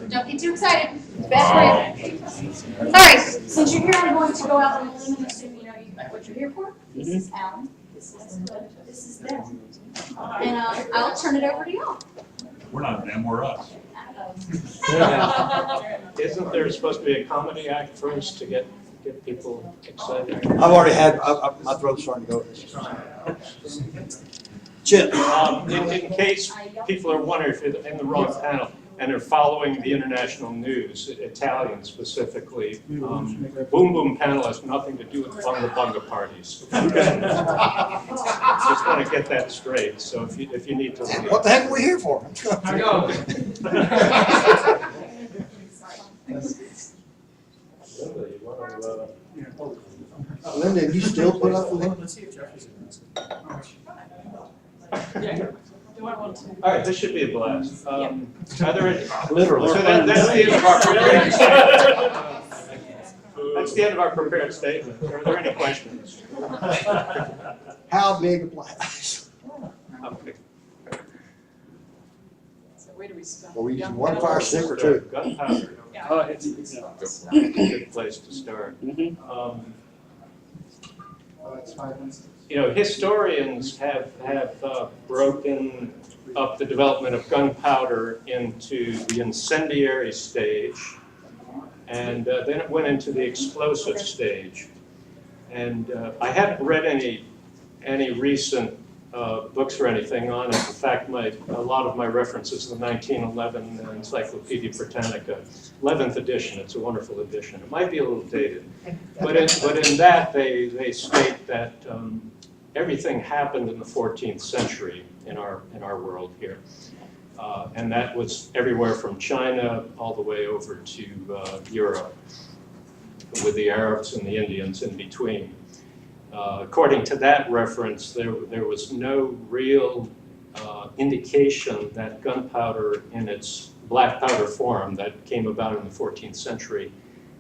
Don't get too excited. It's bad for you. Sorry, since you're here, I'm going to go out on a limb and assume you know what you're here for. This is Alan. This is them. And I'll turn it over to y'all. We're not them, we're us. Isn't there supposed to be a comedy act first to get people excited? I've already had, my throat's starting to go. Chip. In case people are wondering if you're in the wrong panel and are following the international news, Italian specifically, boom boom panelists, nothing to do with bunga bunga parties. Just want to get that straight. So if you need to, What the heck are we here for? I know. Linda, you still put up with him? All right, this should be a blast. Are there any, Literally. so that's the end of our prepared That's the end of our prepared statement. Are there any questions? How big a blast? Okay. So where do we start? Were we using one fire stick or two? Gunpowder. Yeah. It's a good place to start. You know, historians have broken up the development of gunpowder into the incendiary stage, and then it went into the explosive stage. And I haven't read any recent books or anything on it. In fact, a lot of my references in the 1911 Encyclopedia Britannica, 11th edition. It's a wonderful edition. It might be a little dated, but in that they state that everything happened in the 14th century in our world here, and that was everywhere from China all the way over to Europe, with the Arabs and the Indians in between. According to that reference, there was no real indication that gunpowder in its black powder form that came about in the 14th century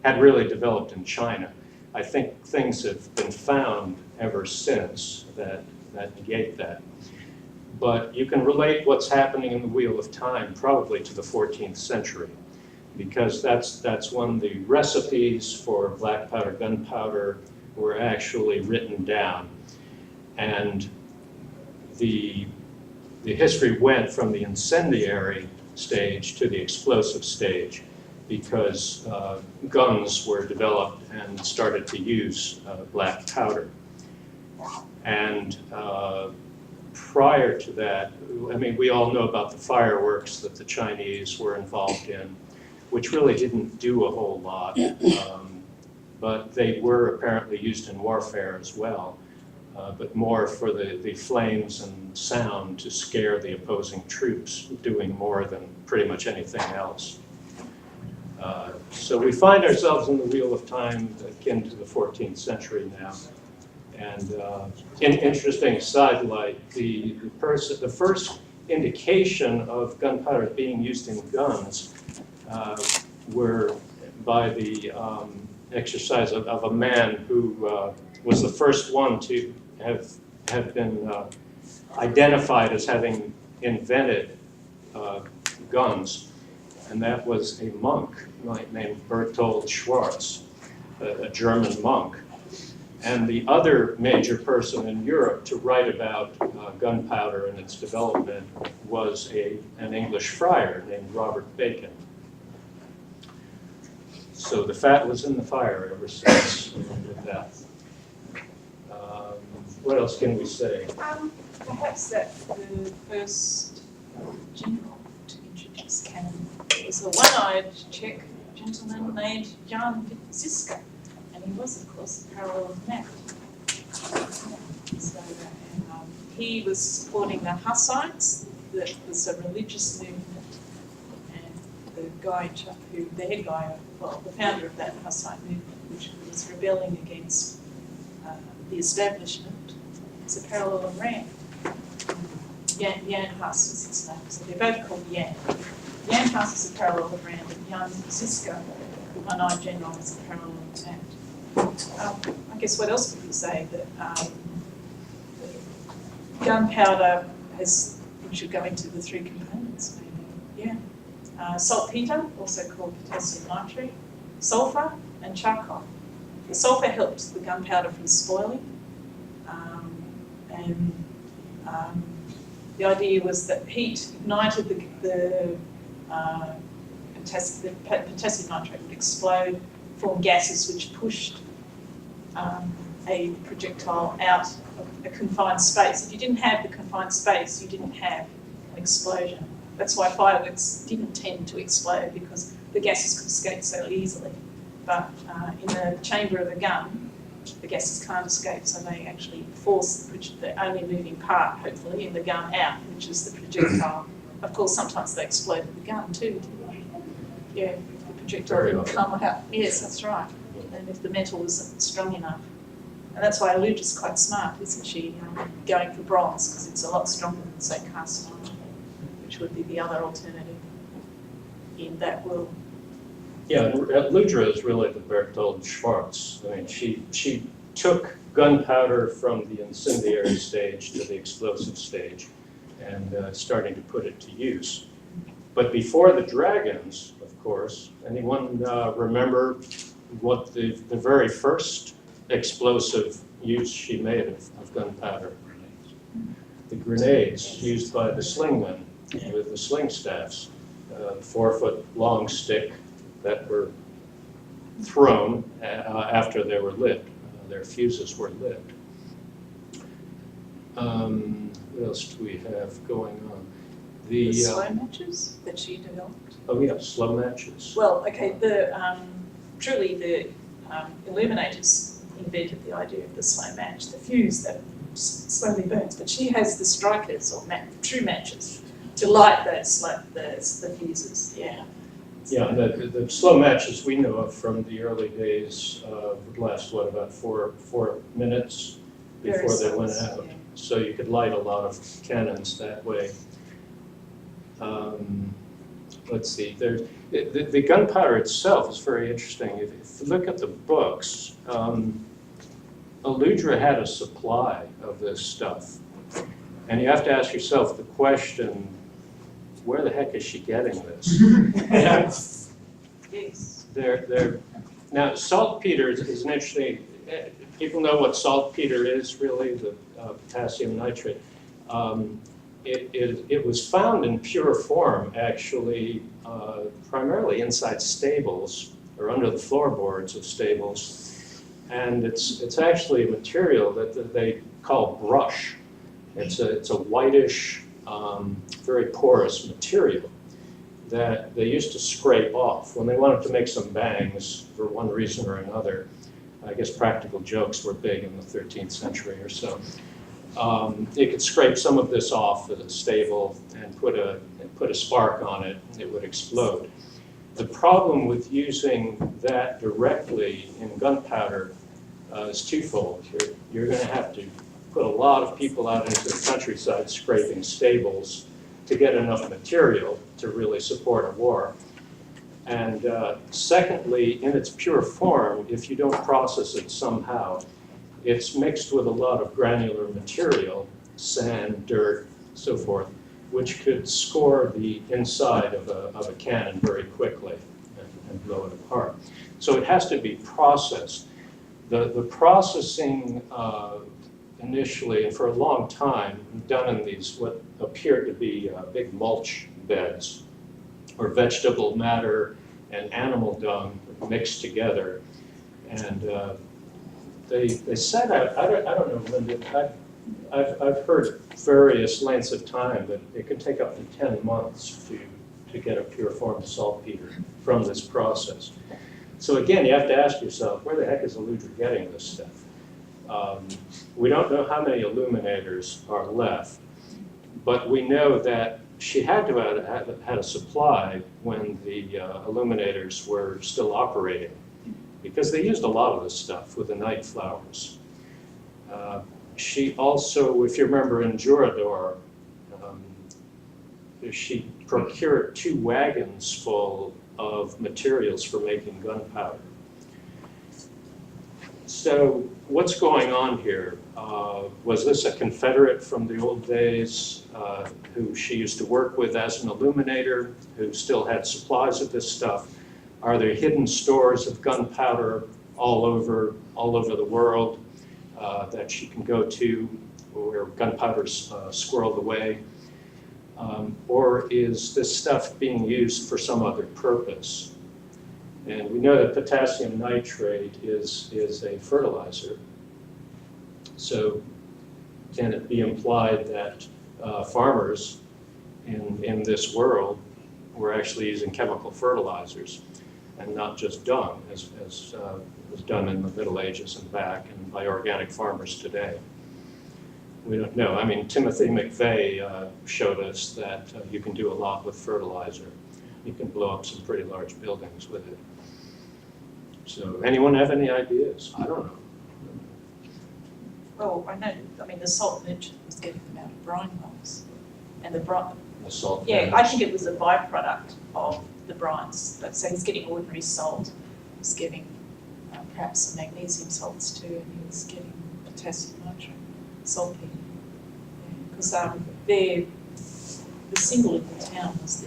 had really developed in China. I think things have been found ever since that negate that. But you can relate what's happening in the Wheel of Time probably to the 14th century, because that's when the recipes for black powder, gunpowder, were actually written down. And the history went from the incendiary stage to the explosive stage, because guns were developed and started to use black powder. And prior to that, I mean, we all know about the fireworks that the Chinese were involved in, which really didn't do a whole lot. But they were apparently used in warfare as well, but more for the flames and sound to scare the opposing troops, doing more than pretty much anything else. So we find ourselves in the Wheel of Time akin to the 14th century now. And an interesting sidelight, the first indication of gunpowder being used in guns were by the exercise of a man who was the first one to have been identified as having invented guns, and that was a monk named Berthold Schwarz, a German monk. And the other major person in Europe to write about gunpowder and its development was an English friar named Robert Bacon. So the fat was in the fire ever since with that. What else can we say? Perhaps that the first general to introduce cannon was a one-eyed Czech gentleman named Jan Žižka, and he was, of course, a parallel Mat. So he was supporting the Hussites, that was a religious movement, and the head guy, well, the founder of that Hussite movement, which was rebelling against the establishment, was a parallel Ram. Jan Hus was his name, so they're both called Jan. Jan Hus is a parallel Ram, and Jan Žižka, the one-eyed general, is a parallel Mat. I guess what else could we say? That gunpowder we should go into the three components maybe. Yeah. saltpeter, also called potassium nitrate, sulfur, and charcoal. The sulfur helps the gunpowder from spoiling, the idea was that heat ignited the potassium nitrate would explode, form gases which pushed a projectile out of a confined space. If you didn't have the confined space, you didn't have an explosion. That's why fireworks didn't tend to explode, because the gases could escape so easily. But in the chamber of a gun, the gases can't escape, so they actually force the only moving part, hopefully, in the gun out, which is the projectile. Of course, sometimes they exploded the gun too, didn't they? Yeah, the projectile didn't come out. Yes, that's right. And if the metal wasn't strong enough. And that's why Aludra's quite smart, isn't she? Going for bronze, because it's a lot stronger than, say, cast iron, which would be the other alternative in that world. Yeah, Aludra is really the Bertold Schwarz. I mean, she took gunpowder from the incendiary stage to the explosive stage and starting to put it to use. But before the dragons, of course, anyone remember what the very first explosive use she made of gunpowder? The grenades used by the slingmen with the sling staffs, 4-foot long stick that were thrown after they were lit. Their fuses were lit. What else do we have going on? The slow matches that she developed. Oh yeah, slow matches. Well, okay, truly the illuminators invented the idea of the slow match, the fuse that slowly burns, but she has the strikers, or true matches, to light the fuses, yeah. Yeah, the slow matches we know of from the early days would last, what, about four minutes before they went out. Yeah. So you could light a lot of cannons that way. Let's see, the gunpowder itself is very interesting. If you look at the books, Aludra had a supply of this stuff. And you have to ask yourself the question, where the heck is she getting this? Yes. Now, saltpeter is an interesting, people know what saltpeter is, really, the potassium nitrate. It was found in pure form, actually, primarily inside stables, or under the floorboards of stables. And it's actually a material that they call brush. It's a whitish, very porous material that they used to scrape off when they wanted to make some bangs for one reason or another. I guess practical jokes were big in the 13th century or so. They could scrape some of this off at a stable and put a spark on it, and it would explode. The problem with using that directly in gunpowder is twofold. You're going to have to put a lot of people out into the countryside scraping stables to get enough material to really support a war. And secondly, in its pure form, if you don't process it somehow, it's mixed with a lot of granular material, sand, dirt, so forth, which could score the inside of a cannon very quickly and blow it apart. So it has to be processed. The processing initially, and for a long time, done in these what appeared to be big mulch beds, or vegetable matter and animal dung mixed together. And they set out, I don't know, Linda, I've heard various lengths of time, but it can take up to 10 months to get a pure form of saltpeter from this process. So again, you have to ask yourself, where the heck is Aludra getting this stuff? We don't know how many illuminators are left, but we know that she had to have had a supply when the illuminators were still operating, because they used a lot of this stuff with the night flowers. She also, if you remember in Jorador, she procured 2 wagons full of materials for making gunpowder. So what's going on here? Was this a Confederate from the old days who she used to work with as an illuminator, who still had supplies of this stuff? Are there hidden stores of gunpowder all over the world that she can go to where gunpowder's squirreled away? Or is this stuff being used for some other purpose? And we know that potassium nitrate is a fertilizer. So can it be implied that farmers in this world were actually using chemical fertilizers and not just dung, as was done in the Middle Ages and back, and by organic farmers today? We don't know. I mean, Timothy McVeigh showed us that you can do a lot with fertilizer. You can blow up some pretty large buildings with it. So anyone have any ideas? I don't know. Well, I mean, the salt merchant was getting them out of brine wells. And the brine, The salt. yeah, I think it was a byproduct of the brines. So he's getting ordinary salt, he's getting perhaps some magnesium salts too, and he was getting potassium nitrate, saltpeter. Because the symbol of the town was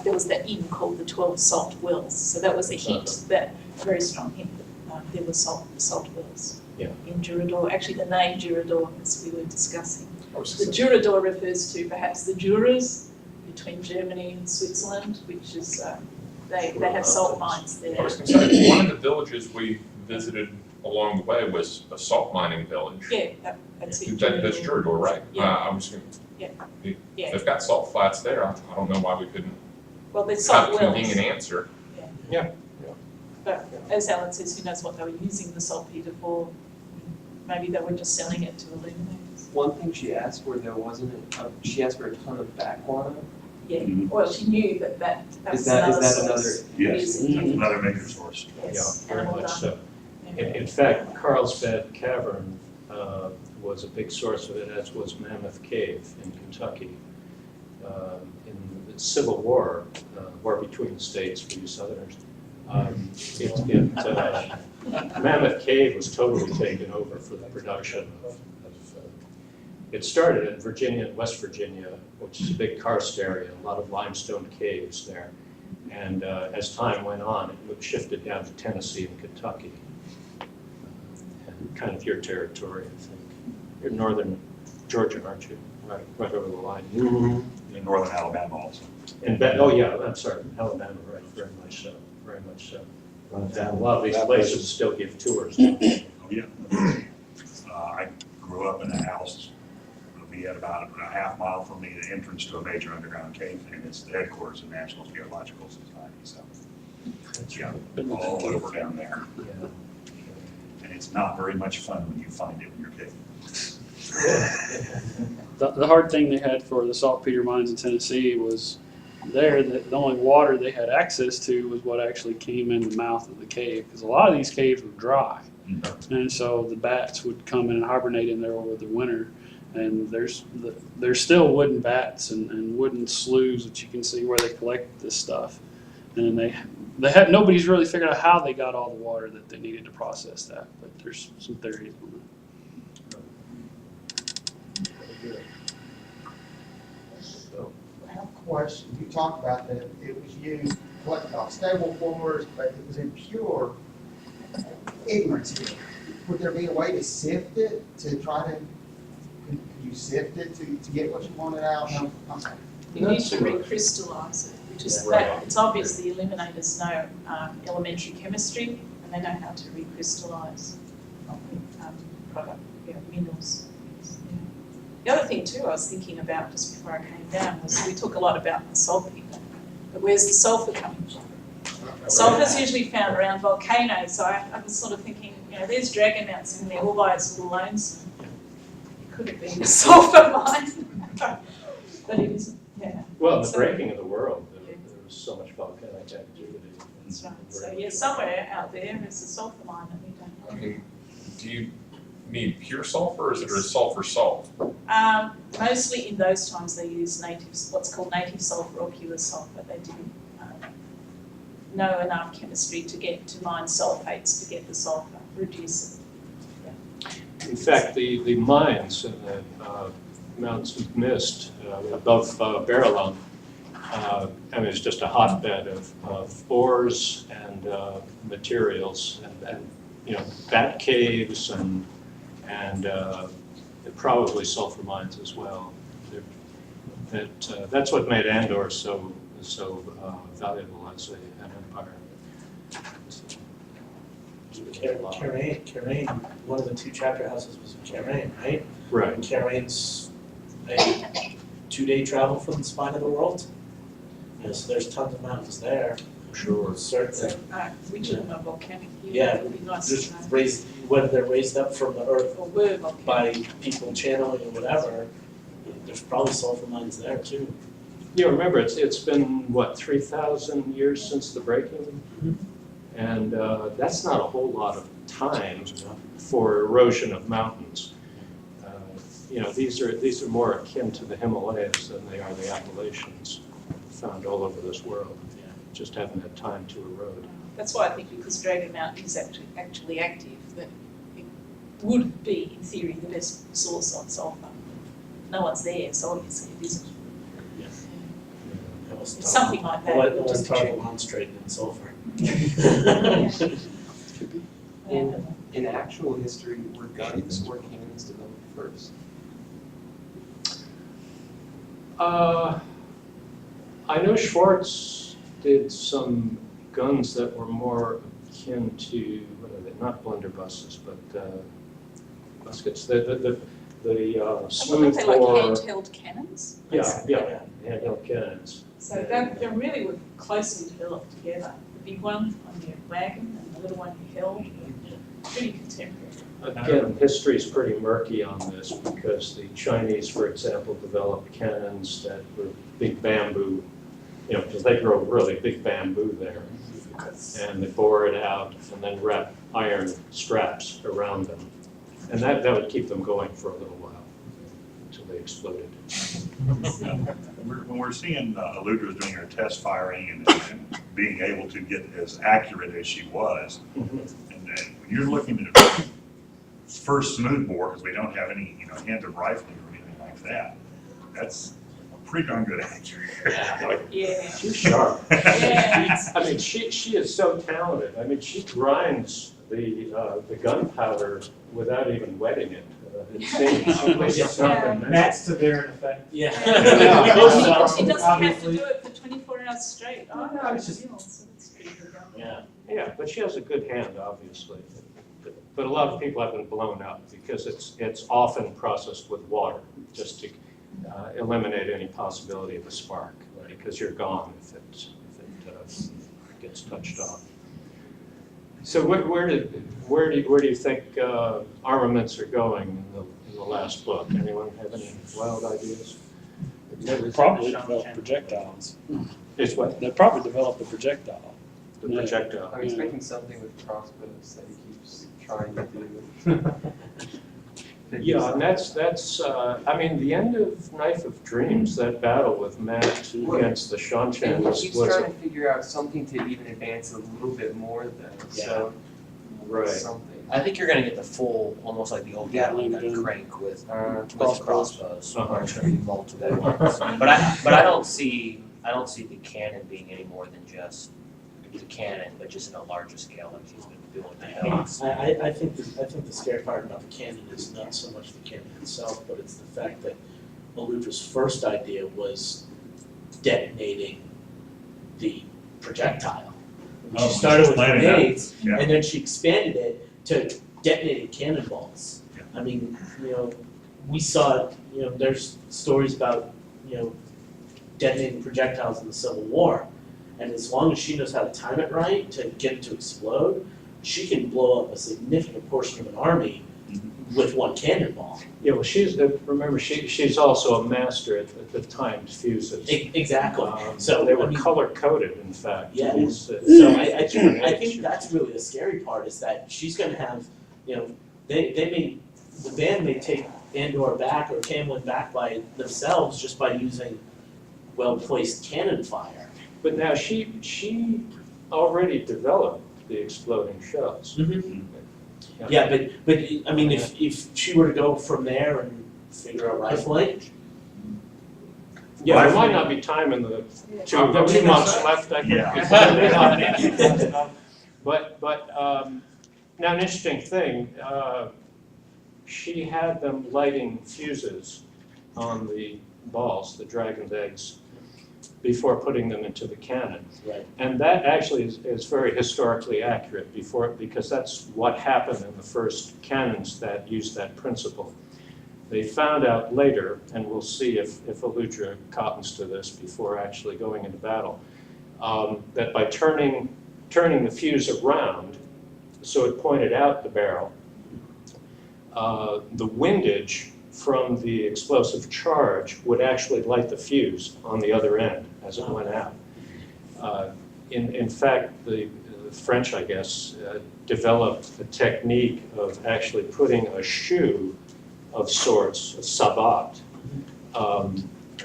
there was that inn called the 12 Salt Wells. So that was a hint, that very strong hint that there were salt wells. Yeah. In Jurador. Actually, the name Jurador, as we were discussing. The Jurador refers to perhaps the Juras between Germany and Switzerland, which is, they have salt mines there. I was going to say, one of the villages we visited along the way was a salt mining village. Yeah, that's it. That's Jurador, right? Yeah. I was going Yeah. to, Yeah. they've got salt flats there. I don't know why we couldn't Well, there's have salt a wells. convenient answer. But as Alan says, who knows what they were using the saltpeter for? Maybe they were just selling it to illuminators. One thing she asked where there wasn't, she asked for a ton of backwater. Yeah, Mhm. well, she knew that was Is that another another? source. Yes, Yes. another major source. Yes, Yeah, very animal much dung. so. Yeah. In fact, Carlsbad Cavern was a big source of it, as was Mammoth Cave in Kentucky. In the Civil War, war between the states for you Southerners, Mammoth Cave was totally taken over for the production of it started in Virginia and West Virginia, which is a big karst area, a lot of limestone caves there. And as time went on, it shifted down to Tennessee and Kentucky. And kind of your territory, I think. You're northern Georgia, aren't you? Right over the line. In northern Alabama also. And I'm sorry, Alabama, right, very much so, very much so. And a lot of these places still give tours. Oh, yeah. I grew up in a house, it'll be at about a half mile from me, the entrance to a major underground cave, and it's the headquarters of National Geological Society, so. Yeah, all over down there. Yeah. And it's not very much fun when you find it in your cave. The hard thing they had for the saltpeter mines in Tennessee was the only water they had access to was what actually came in the mouth of the cave, because a lot of these caves were dry. And so the bats would come in and hibernate in there over the winter. And there's still wooden bats and wooden sloughs that you can see where they collect this stuff. And they had nobody's really figured out how they got all the water that they needed to process that. But there's some theories on that. I have a question. You talked about that it was used, off stable floors, but it was in pure ignorance here. Would there be a way to sift it, could you sift it to get what you wanted out? You need to recrystallize it, which is that, it's obvious the eliminators know elementary chemistry and they know how to recrystallize minerals. Yeah. The other thing too I was thinking about just before I came down was we talk a lot about the saltpeter, but where's the sulfur coming from? Sulfur's usually found around volcanoes, so I was sort of thinking, there's Dragon Mountain in there all by its little lonesome. It could have been a sulfur mine, but it isn't. Yeah. Well, the breaking of the world, there was so much volcanic activity. That's right. So somewhere out there is a sulfur mine that we don't know. I mean, do you need pure sulfur, or is it a sulfur salt? Mostly in those times they used what's called native sulfur or pure sulfur. They didn't know enough chemistry to mine sulfates to get the sulfur, reduce it. In fact, the mines in the Mountains of Mist above Barrelon, I mean, it's just a hotbed of ores and materials and bat caves and probably sulfur mines as well. That's what made Andor so valuable as an empire. Carrain, one of the 2 chapter houses was in Carrain, right? Right. And Carrain's a 2-day travel from the spine of the world. So there's tons of mountains there. Sure. Certainly. Which of them are volcanic? Yeah, It would be nice Just to know. raised, whether they're raised up from the earth Or were volcanic. by people channeling or whatever, there's probably sulfur mines there too. Yeah, remember, it's been, what, 3,000 years since the breaking? And that's not a whole lot of time for erosion of mountains. These are more akin to the Himalayas than they are the Appalachians, found all over this world. Just haven't had time to erode. That's why I think because Dragon Mountain is actually active, that it would be, in theory, the best source on sulfur. No one's there, so obviously it isn't. It's something like that. It was Tarleton Strait and sulfur. In actual history, were guns or cannons developed first? I know Schwartz did some guns that were more akin to, what are they, not blunderbusses, but muskets. The smooth They like bore. handheld cannons? Yeah, handheld cannons. So they really were closely developed together. The big one on your wagon and the little one you held, pretty contemporary. Again, history's pretty murky on this because the Chinese, for example, developed cannons that were big bamboo, because they grow really big bamboo there. And they bore it out and then wrap iron straps around them. And that would keep them going for a little while until they exploded. When we're seeing Aludra doing her test firing and being able to get as accurate as she was, and then when you're looking at first smooth bore, because we don't have any handed rifling or anything like that, that's pretty darn good accurate. Yeah. She's sharp. Yeah. I mean, she is so talented. I mean, she grinds the gunpowder without even wetting it. It seems she puts something in. Matt's to there in effect. Yeah. She doesn't have to do it for 24 hours straight. Oh, no, it's so that's pretty good. Yeah, but she has a good hand, obviously. But a lot of people have been blown up because it's often processed with water just to eliminate any possibility of a spark, because you're gone if it gets touched off. So where do you think armaments are going in the last book? Anyone have any wild ideas? They'll probably develop projectiles. It's what? They'll probably develop a projectile. The projectile. I'm expecting something with crossbows that he keeps trying to do. Yeah, and that's I mean, the end of Knife of Dreams, that battle with Mat against the Shanshan And was he keeps trying to figure out something to even advance a little bit more though, so. Right. Something. I think you're gonna get the full, almost like the old Gatling gun crank with crossbows. Uh-huh. There's gonna be multiple ones. But I don't see the cannon being any more than just the cannon, but just in a larger scale, like he's been doing now. I think the scary part about the cannon is not so much the cannon itself, but it's the fact that Aludra's first idea was detonating the projectile. She started with grenades, Yeah. and then she expanded it to detonating cannonballs. Yeah. I mean, we saw, there's stories about, detonating projectiles in the Civil War. And as long as she knows how to time it right to get it to explode, she can blow up a significant portion of an army with one cannonball. Yeah, well, remember, she's also a master at the timed fuses. Exactly. So they were color-coded, in fact. Yeah. So I think that's really the scary part, is that she's gonna have, the band may take Andor back or Camlin back by themselves just by using well-placed cannon fire. But now she already developed the exploding shells. Yeah, but I mean, if she were to go from there and figure out rifling, Yeah, there might not be time in the two months left, I think. Yeah. But, now an interesting thing, she had them lighting fuses on the balls, the dragon's eggs, before putting them into the cannon. Right. And that actually is very historically accurate because that's what happened in the first cannons that used that principle. They found out later, and we'll see if Aludra cottons to this before actually going into battle, that by turning the fuse around, so it pointed out the barrel, the windage from the explosive charge would actually light the fuse on the other end as it went out. In fact, the French, I guess, developed the technique of actually putting a shoe of sorts, a sabot, or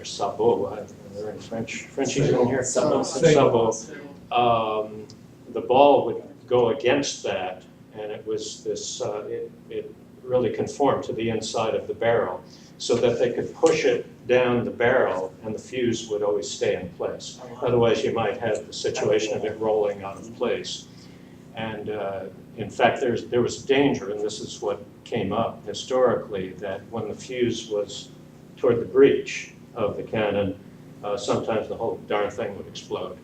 sabot, are there any Frenchies in here? Sabot. The ball would go against that, and it was this, it really conformed to the inside of the barrel, so that they could push it down the barrel and the fuse would always stay in place. Otherwise, you might have the situation of it rolling out of place. And in fact, there was danger, and this is what came up historically, that when the fuse was toward the breech of the cannon, sometimes the whole darn thing would explode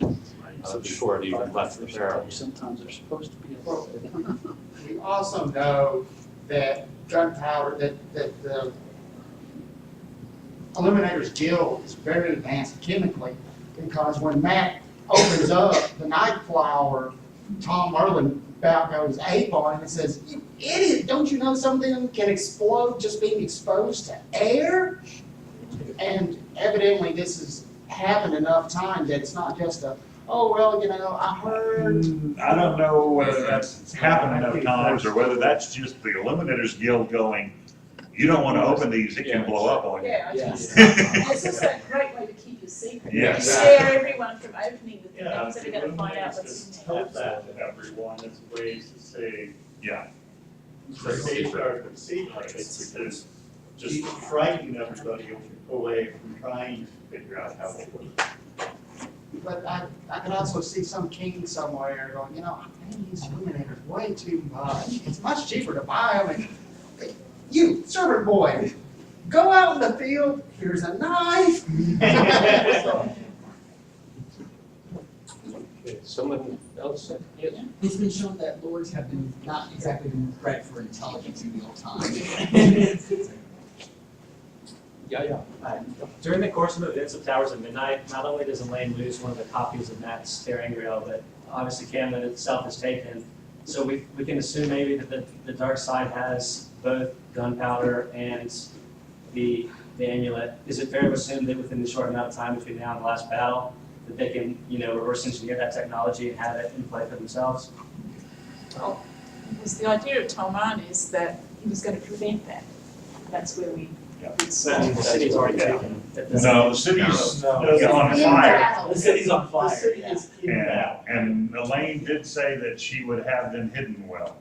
before it even left the barrel. Sometimes they're supposed to be. We also know that gunpowder, that the Illuminator's Guild is very advanced chemically, because when Mat opens up the night flower, Tom Merlin about goes ape on him and says, "You idiot, don't you know something can explode just being exposed to air?" And evidently this has happened enough times that it's not just a, oh, well, you know, I heard. I don't know whether that's happened enough times or whether that's just the Illuminators Guild going, you don't want to open these, it can blow up on you. Yeah, Yes. it's also a great way to keep your secret. Yes. You scare everyone from opening the things that are going to find out what's in there. Help that everyone as ways to say, Yeah. to safeguard the secrets, because just frightening everybody away from trying to figure out how it works. But I can also see some king somewhere going, you know, I'm paying these Illuminators way too much. It's much cheaper to buy them. And you, servant boy, go out in the field, here's a knife. Okay, someone else? Yes? It's been shown that lords have been not exactly been bred for intelligence in real time. Yeah. During the course of events of Towers of Midnight, not only does Elaine lose one of the copies of Mat's steering wheel, but obviously Camden itself is taken. So we can assume maybe that the dark side has both gunpowder and the amulet. Is it fair to assume that within the short amount of time between now and the last battle, that they can, reverse engineer that technology and have it in play for themselves? Well, it was the idea of Adomanis that he was going to prevent that. That's where we. The city's already taken. No, the city's on In fire. battle. The city's on fire. The city is in battle. And Elaine did say that she would have them hidden well.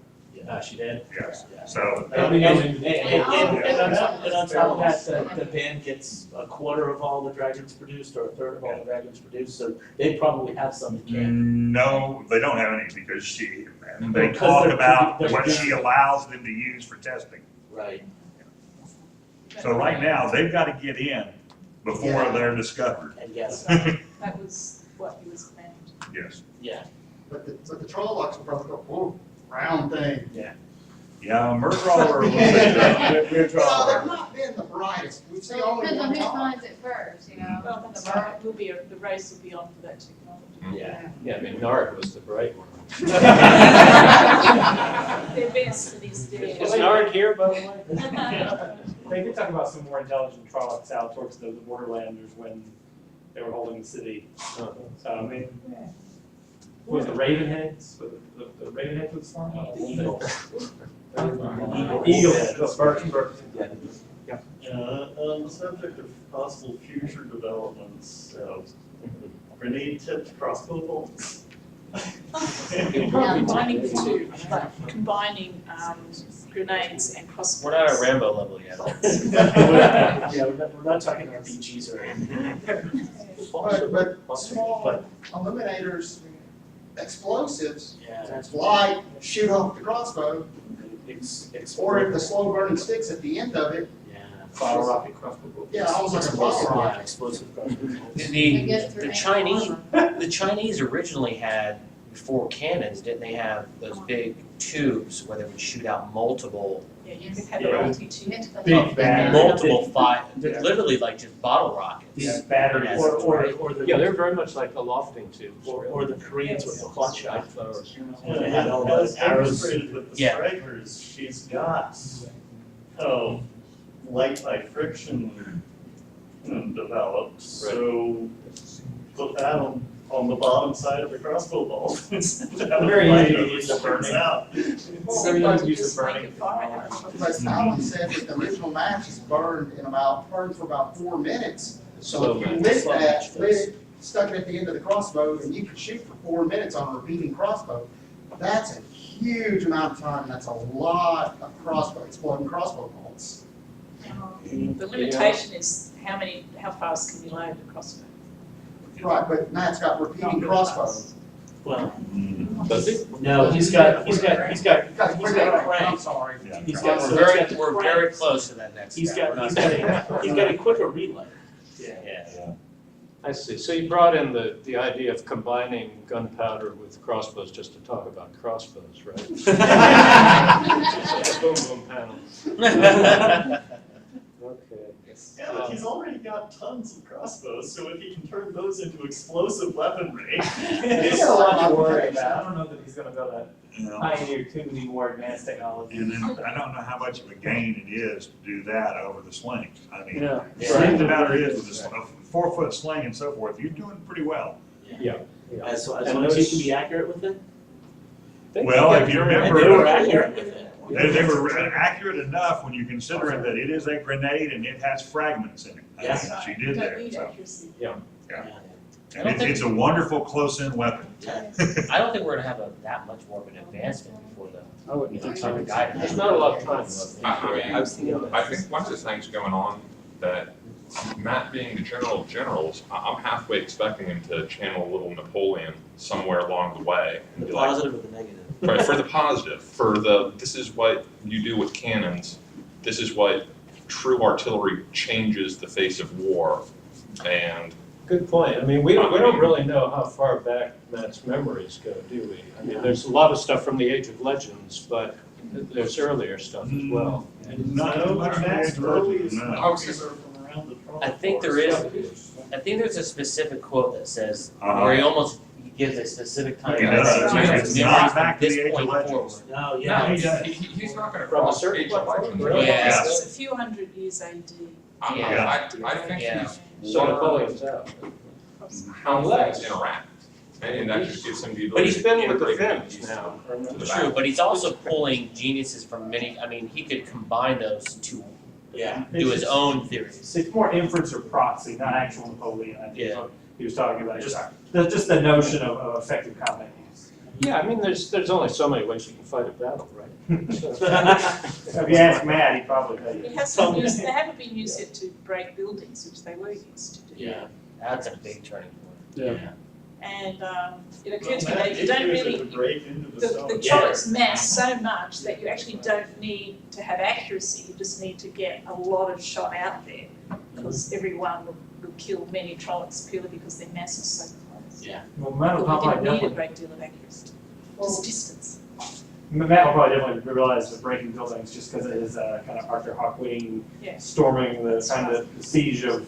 She did? Yes. So, And on top of that, the band gets a quarter of all the dragons produced, or a third of all the dragons produced, so they probably have some in can. no, they don't have any because they Because talk they're about produ- what she allows them to use for testing. Right. So right now, they've got to get in before they're discovered. And yes, That was what he was planning. Yes. yeah. But the Trollocs will probably go, whoa, round thing. Yeah, Murdraw are a little bit, Well, they've not been the brightest. We've seen So it only depends on one who time. finds it first, you know? Well, that's right. The race will be on for that technology. Yeah. Yeah, I mean, Nard was the bright one. Their best to these days. Is Nard here, by the way? They did talk about some more intelligent Trollocs out towards the borderlanders when they were holding the city. So, I mean, was the Ravenheads, the Ravenheads with Sloan? Eagleheads, the Birch. On the subject of possible future developments, grenade tipped crossbow bolts. Combining the two, like combining grenades and crossbows. We're not at Rambo level yet. Yeah, we're not talking RPGs or anything. But small eliminators, explosives, Yeah. fly, shoot off the crossbow, or if the Explosive. slow burning sticks at the end of it, Yeah. Bottle rocket crossbow. yeah, almost like a bottle Yeah, rocket. explosive crossbow. The Chinese originally had, before cannons, didn't they have those big tubes where they would shoot out multiple, Yeah, you could have a multi-tube. Big bag. multiple fire, Yeah. literally like just bottle rockets. Yeah, batteries. Yes. Or the. Yeah, they're very much like the lofting tubes. Or the Koreans with the clutch shot. Yeah, had all as those arrows. demonstrated with the Yeah. strikers, she's got, light by friction developed, so put that on the bottom side of the crossbow bolt. Instead of Very light easy to that use the burns burning. out. So you use Just the make burning. a fire. But Alan said that the original match is burned for about 4 minutes. So if you lit it, stuck it at the end of the crossbow, and you could shoot for 4 minutes on a repeating crossbow, that's a huge amount of time, and that's a lot of exploding crossbow bolts. The limitation is how fast can you load a crossbow? Right, but Matt's got repeating crossbows. Well, Does he? no, he's got I'm crank. sorry. Yeah, He's try. got, so We're he's got the we're crank. very close to that next He's step. got, We're not- he's got a quicker relay. Yeah. I see. So you brought in the idea of combining gunpowder with crossbows just to talk about crossbows, right? Boom, boom panel. Okay. Yeah, but he's already got tons of crossbows, so if he can turn those into explosive weaponry. There's a lot to worry about. I don't know that he's gonna be able to You know, pioneer too many more advanced technologies. and then I don't know how much of a gain it is to do that over the slings. I mean, Yeah. the thing about it is with a 4-foot sling and so forth, you're doing pretty well. As long And as you those- can be accurate with it. Well, if you And remember. they were accurate with it. They were accurate enough when you consider that it is a grenade and it has fragments in it. I mean, Yes. she did Don't there, need so. accuracy. And it's a wonderful close-in weapon. I don't think we're gonna have that much more of an advancement before the, I wouldn't think so. time of guidance. There's not a lot of time left. I think one of the things going on that Matt being the general of generals, I'm halfway expecting him to channel a little Napoleon somewhere along the way. And The be like, positive or the negative. right, for the positive, this is what you do with cannons, this is what true artillery changes the face of war, and Good point. I mean, we don't really know how far back Matt's memories go, do we? I mean, there's a lot of stuff from the Age of Legends, but there's earlier stuff as well. Not No, much Matt's of earliest no. memories are from around the Trump I think there there's a specific quote that says, Uh-huh. where he almost gives a specific time. He does. His It's memories not from back to this the Age of point Legends. forward. No, no, yeah. he's not gonna From a cross certain Age of point Legends. forward, really? Yeah. It's a few hundred years AD. I think Yeah. he's So learned Napoleon's out. how things interact, and that just gives him the But ability he's to been with the integrate Finns these now. to the True, battle. but he's also pulling geniuses from many, I mean, he could combine those to Yeah. do his own theories. It's more inference or proxy, not actual Napoleon, I think is Yeah. what he was talking about. Just the notion of effective combat use. Yeah, I mean, there's only so many ways you can fight a battle, right? So- If you ask Matt, he'd probably tell you. It hasn't used, they haven't been used yet to break buildings, which they were used to do. Yeah, that's a big turning point. Yeah. And it occurred to me that you don't really, break into the the stone. trolleys mass so much that you actually don't need to have accuracy, you just need to get a lot of shot out there. Because everyone will kill many trolleys purely because their mass is so close. Yeah. Well, Matt will But we probably didn't need a definitely, great deal of accuracy, just distance. Matt will probably definitely realize the breaking buildings just because it is kind of Arthur Hawkwing Yeah. storming the kind of siege of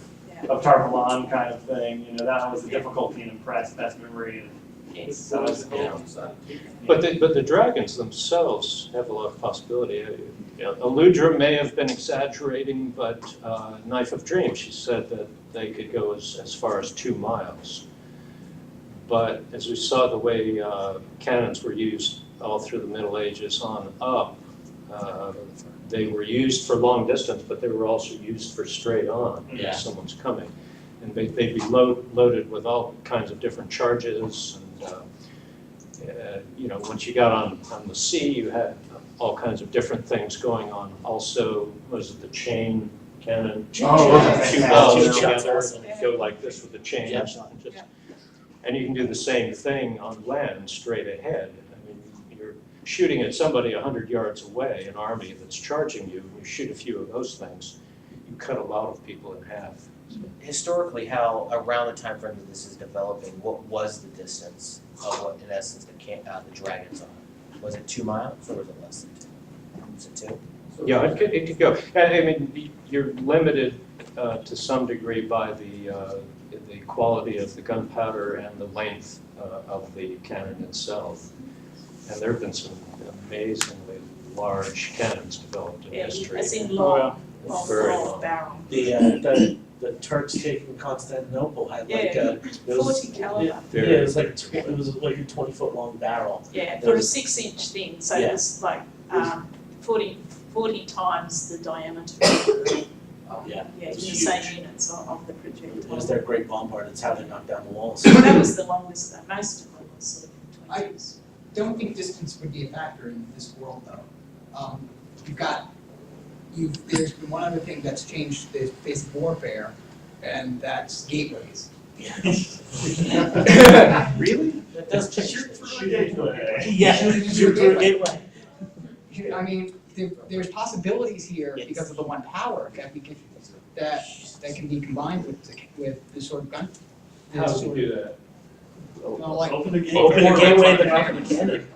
Tarpaulin kind of thing. You know, that was the difficulty in Matt's memory. And that was, But the dragons themselves have a lot of possibility. You know, Aludra may have been exaggerating, but Knife of Dreams, she said that they could go as far as 2 miles. But as we saw the way cannons were used all through the Middle Ages on up, they were used for long distance, but they were also used for straight on Yeah. if someone's coming. And they'd be loaded with all kinds of different charges. And You know, once you got on the sea, you had all kinds of different things going on. Also, was it the chain cannon? Oh, Two yeah. balls Two shots. together and you go like this with the chain. Yeah. And you can do the same thing on land straight ahead. I mean, you're shooting at somebody 100 yards away, an army that's charging you, you shoot a few of those things, you cut a lot of people in half. Historically, how around the time frame that this is developing, what was the distance of what, in essence, the dragons are? Was it 2 miles or was it less than 2? Was it 2? Yeah, it could go. I mean, you're limited to some degree by the quality of the gunpowder and the length of the cannon itself. And there have been some amazingly large cannons developed in history. As in long, Very long long. barrel. The Turks taking Constantinople had like Yeah, a, it was, 40 caliber. it was like, it was like a 20-foot long barrel. Yeah, That for a was- 6-inch thing, so Yeah. it's like 40 times the diameter. Yeah. Yeah, in the It's same huge. units of the It was projectile. their great bombard, it's how they knocked down the walls. That was the longest, most of them was sort of I- 20s. Don't think distance would be a factor in this world, though. There's been one other thing that's changed the face of warfare, and that's gateways. Really? That does change. Shoot through a gateway. Yeah, shoot through a gateway. I mean, there's possibilities here Yes. because of the one power that we can, that can be combined with this sort of gun. How this do you sort do of- that? like, Open the gateway. Open the gateway at the back of the cannon.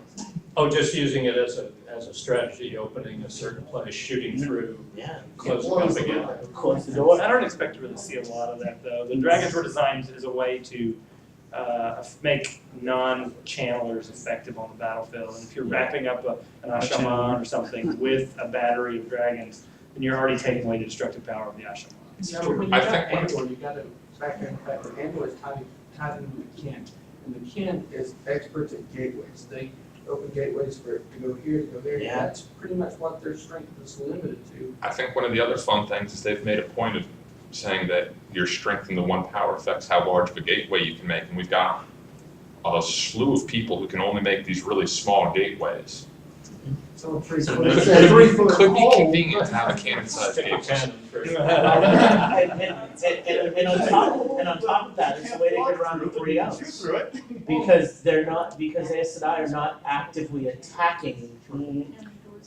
Oh, just using it as a strategy, opening a certain place, shooting through, Yeah. closing up again. Close the door. I don't expect to really see a lot of that, though. The dragons were designed as a way to make non-channelers effective on the battlefield. And if you're wrapping up an Ashaman or something with a battery of dragons, then you're already taking away the destructive power of the Ashaman. Yeah, but when you I got think when- Andor, you gotta factor in the fact that Andor is tied in with the kin. And the kin is experts at gateways. They open gateways for it to go here, to go there. Yeah. That's pretty much what their strength is limited to. I think one of the other fun things is they've made a point of saying that your strength in the one power affects how large of a gateway you can make, and we've got a slew of people who can only make these really small gateways. So a 3 So foot, it 3 foot could be hole. convenient to have a cannon-sized gateway. And on top of that, it's the way they get around everybody else. Shoot through it. Because Aes Sedai are not actively attacking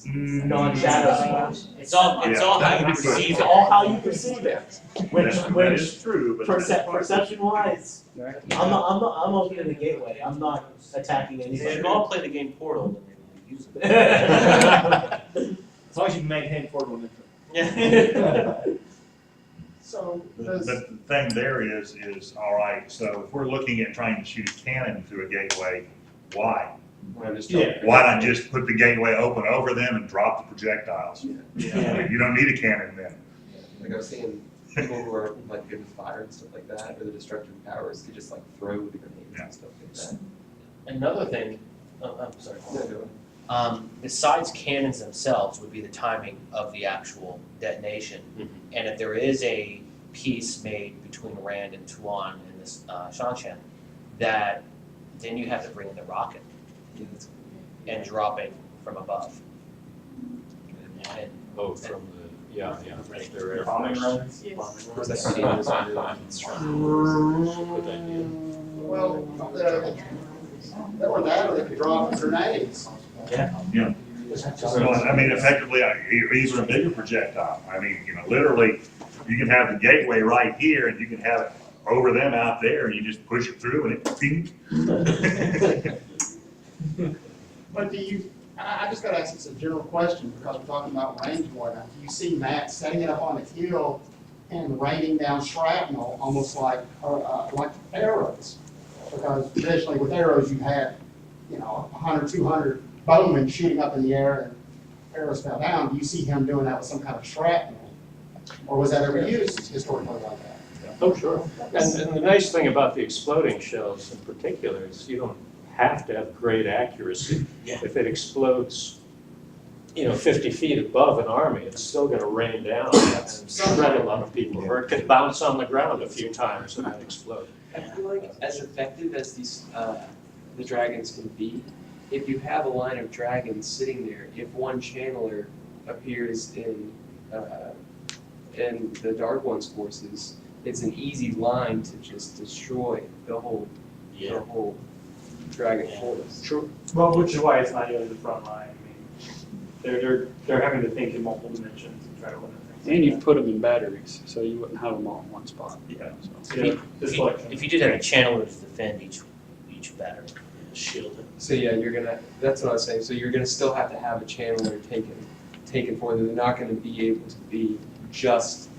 non-shadow spells. It's all how you That's perceive It's it. all how you perceive it. Which That is true, but. perception-wise, I'm opening the gateway. I'm not attacking You should anybody. all play the game Portal and then use it. As long as you can maintain portable entry. So But does, the thing there is, all right, so if we're looking at trying to shoot a cannon through a gateway, why? Yeah. Why not just put the gateway open over them and drop the projectiles? I mean, you don't need a cannon then. Like I was saying, people who are like good with fire and stuff like that, or the destructive powers, could just like throw the grenades and stuff like that. Another thing, I'm sorry. Yeah, go ahead. Besides cannons themselves would be the timing of the actual detonation. And if there is a peace made between Rand and Tuan in this Shanshan, that then you have to bring in the rocket and drop it from above. And Oh, from the, yeah, their air Bombing force. runs. Yes. Of course, that cannon is really constructed. Good idea. well, they were that, or they could drop grenades. So, I mean, effectively, even a bigger projectile. I mean, literally, you can have the gateway right here and you can have it over them out there and you just push it through and it ping. But I just gotta ask this a general question, because we're talking about range and whatnot. Do you see Matt setting it up on the hill and raining down shrapnel, almost like arrows? Because traditionally with arrows, you had, 100, 200 bowmen shooting up in the air and arrows fell down. Do you see him doing that with some kind of shrapnel? Or was that ever used historically like that? Oh, sure. And the nice thing about the exploding shells in particular is you don't have to have great accuracy. Yeah. If it explodes, 50 feet above an army, it's still gonna rain down and shred a lot of people, or it could bounce on the ground a few times and then explode. I feel like as effective as these the dragons can be. If you have a line of dragons sitting there, if one channeler appears in the Dark One's forces, it's an easy line to just destroy the whole dragon force. True. Well, which is why it's not even the front line. I mean, they're having to think in multiple dimensions and try to limit things. And you put them in batteries, so you wouldn't have them all in one spot. Yeah. So. If you did have a channeler to defend each battery, Shield it. So yeah, that's what I was saying, so you're gonna still have to have a channeler taken for them. They're not gonna be able to be just.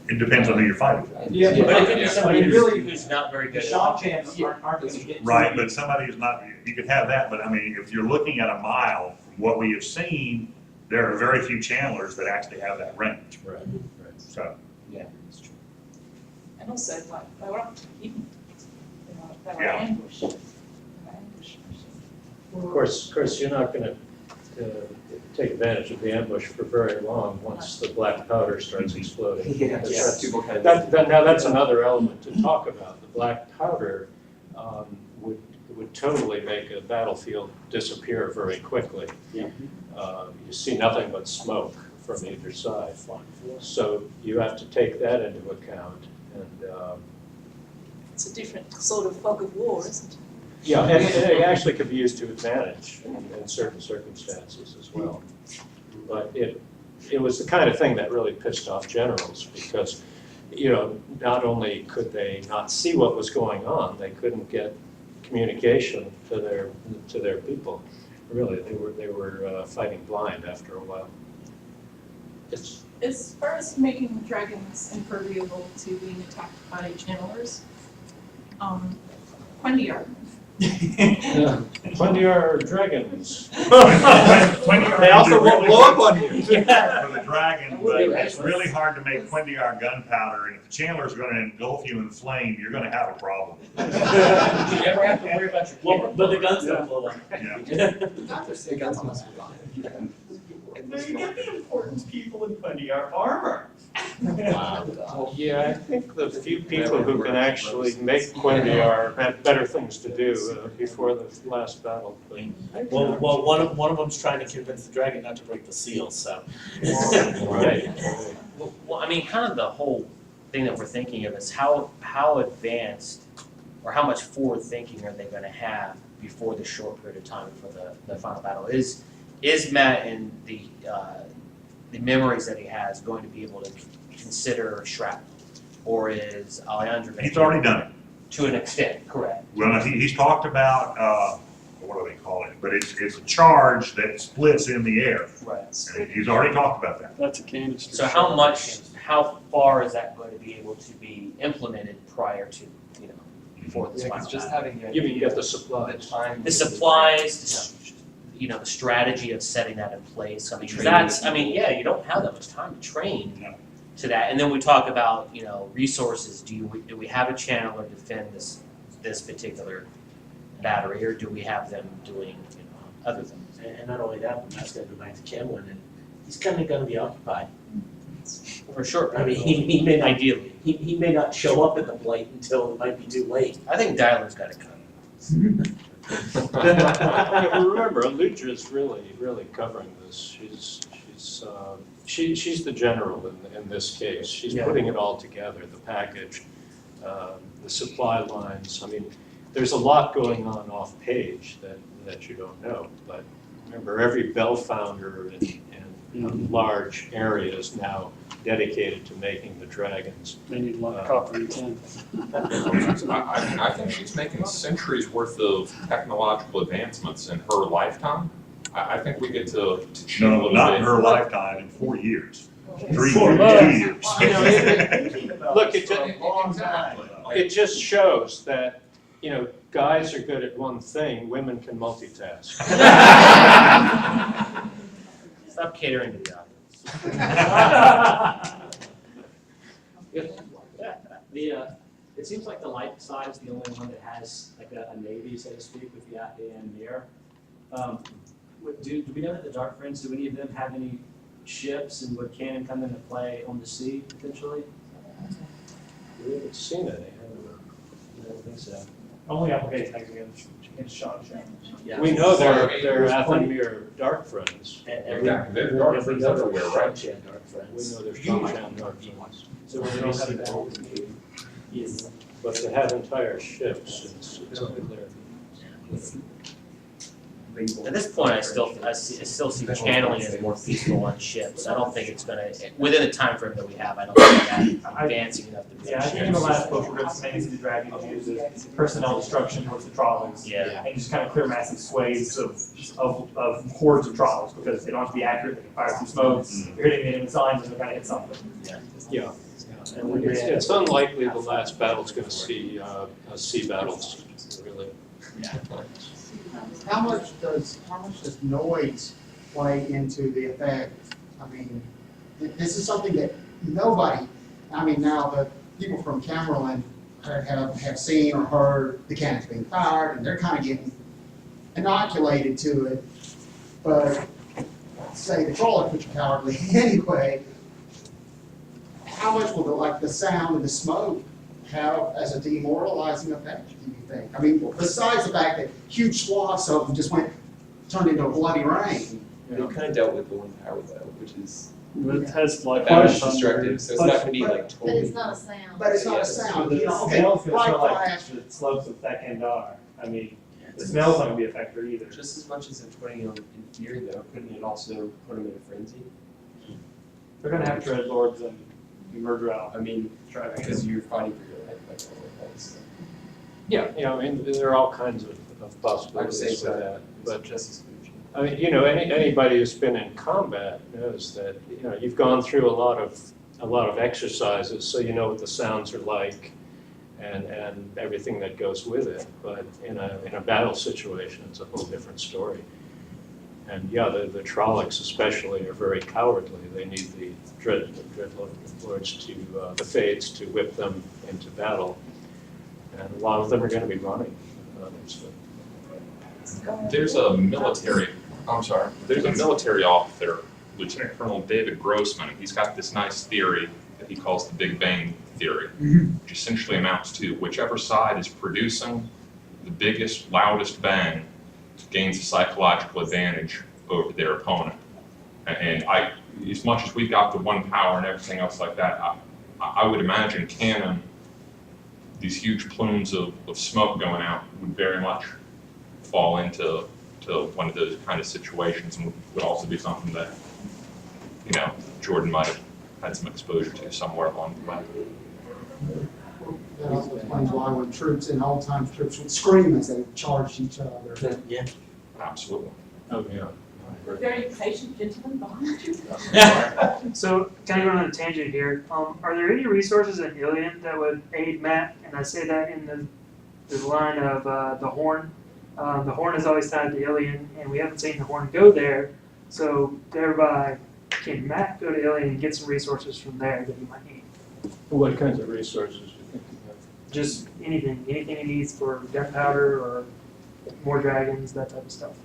It depends on who you're fighting. Yeah, but it could be somebody really who's not very good at Sean chants aren't going to get. Right, but somebody who's not, you could have that, but I mean, if you're looking at a mile, from what we have seen, there are very few channelers that actually have that range. Right. So. Yeah, that's true. And also, like, they were up to hidden. They were Yeah. ambushed. Of course, you're not going to take advantage of the ambush for very long once the black powder starts exploding. People kind of. Now that's another element to talk about. The black powder would totally make a battlefield disappear very quickly. Yeah. You see nothing but smoke from either side. So you have to take that into account. And It's a different sort of fog of war, isn't it? yeah, and it actually could be used to advantage in certain circumstances as well. But it was the kind of thing that really pissed off generals because, not only could they not see what was going on, they couldn't get communication to their people. Really, they were fighting blind after a while. As far as making the dragons impermeable to being attacked by channelers, Quendiar. Quendiar dragons. They also won't blow up on you. For the dragon, but it's really hard to make Quendiar gunpowder, and if the chandler's going to engulf you in flame, you're going to have a problem. You never have to worry about your camera. But the guns don't blow up. Yeah. The guns must be fine. No, you get the important people in Quendiar armor. Yeah, I think the few people who can actually make Quendiar had better things to do before the last battle. Well, one of them's trying to convince the dragon not to break the seal, so. Right. Well, I mean, kind of the whole thing that we're thinking of is how advanced or how much forward thinking are they going to have before the short period of time for the final battle? Is Mat and the memories that he has going to be able to consider shrapnel, or is Alejandro? He's already done it. To an extent, correct. Well, he's talked about, what do they call it? But it's a charge that splits in the air. Right. And he's already talked about that. That's a canister. So how far is that going to be able to be implemented prior to, before this final just battle? having the You mean idea get the supplies. The supplies, the strategy of setting that in place. I mean, you don't have that much time to train to that. And then we talk about, resources. Do we have a channeler defend this particular battery, or do we have them doing, other things? And not only that, but Matt's gonna go back to Cameron, and he's kind of gonna be occupied. For sure. I mean, he may not, Ideally. he may not show up at the plate until it might be too late. I think Dialer's got to come. Remember, Aludra's really covering this. She's the general in this case. She's putting it all together, the package, the supply lines. I mean, there's a lot going on off page that you don't know. But remember, every bell founder in a large area is now dedicated to making the dragons. They need a lot of copper and tin. I think she's making centuries worth of technological advancements in her lifetime. I think we get to cheat a No, little not bit. in her lifetime, in 4 years. 3 4 years, 2 years. years. Look, it just shows that, guys are good at one thing, women can multitask. Stop catering to the audience. It seems like the light side is the only one that has like a navy, so to speak, with the and near. Do we know that the Dark Friends, do any of them have any ships, and would cannon come into play on the sea potentially? We haven't seen any. I don't think so. only application against Shanshan. We know they're Athenmere dark friends. They're dark friends everywhere, right? We know they're Shanshan dark friends. So when they see that, Yes. But to have entire ships, it's clear. At this point, I still see channeling as more feasible on ships. I don't think it's gonna, within the time frame that we have, I don't think that advancing enough to be. yeah, I think in the last book, we're gonna mainly see the dragons use personnel destruction towards the trawlers. Yeah. And just kind of clear massive swathes of hordes of trawlers, because they don't have to be accurate, they can fire through smokes, you're hitting the enemy signs, and they're gonna hit something. Yeah. And it's unlikely the last battle's gonna see sea battles, really. How much does noise play into the effect? I mean, this is something that nobody, I mean, now the people from Camerland have seen or heard the cannons being fired, and they're kind of getting inoculated to it. But say the trawlers, which are cowardly anyway, how much will the sound and the smoke have as a demoralizing effect, do you think? I mean, besides the fact that huge swaths of them just turned into a bloody rain. They kind of dealt with the wind power though, which is It has like that much destructive, so it's not going to be like But totally. it's not a sound. But it's not a sound, you know, okay, Smell's gonna bright smell like flash. the slopes of Thakandar. I mean, the smell's not gonna be a factor either. Just as much as it's putting them in fear though, couldn't it also put them in a frenzy? They're gonna have dreadlords and murder out. I mean, because you're fighting for your life, like all that stuff. Yeah, I mean, there are all kinds of possibilities with that. But just as good. I mean, anybody who's been in combat knows that, you've gone through a lot of exercises, so you know what the sounds are like and everything that goes with it. But in a battle situation, it's a whole different story. And yeah, the Trollocs especially are very cowardly. They need the dreadlords the Fades to whip them into battle. And a lot of them are going to be running. There's a military officer, Lieutenant Colonel David Grossman, and he's got this nice theory that he calls the Big Bang Theory, which essentially amounts to whichever side is producing the biggest, loudest bang gains a psychological advantage over their opponent. And as much as we've got the one power and everything else like that, I would imagine cannon, these huge plumes of smoke going out would very much fall into one of those kind of situations, and would also be something that, Jordan might have had some exposure to somewhere along the way. That also explains why when troops in old times, troops would scream as they charged each other. Yeah. Absolutely. Oh, yeah. Very patient gentleman behind you. So, kind of going on a tangent here, are there any resources in Ilion that would aid Matt? And I say that in the line of the Horn. The Horn is always tied to Ilion, and we haven't seen the Horn go there. So, thereby, can Matt go to Ilion and get some resources from there that he might need? What kinds of resources do you think you have? Just anything he needs for gunpowder or more dragons, that type of stuff.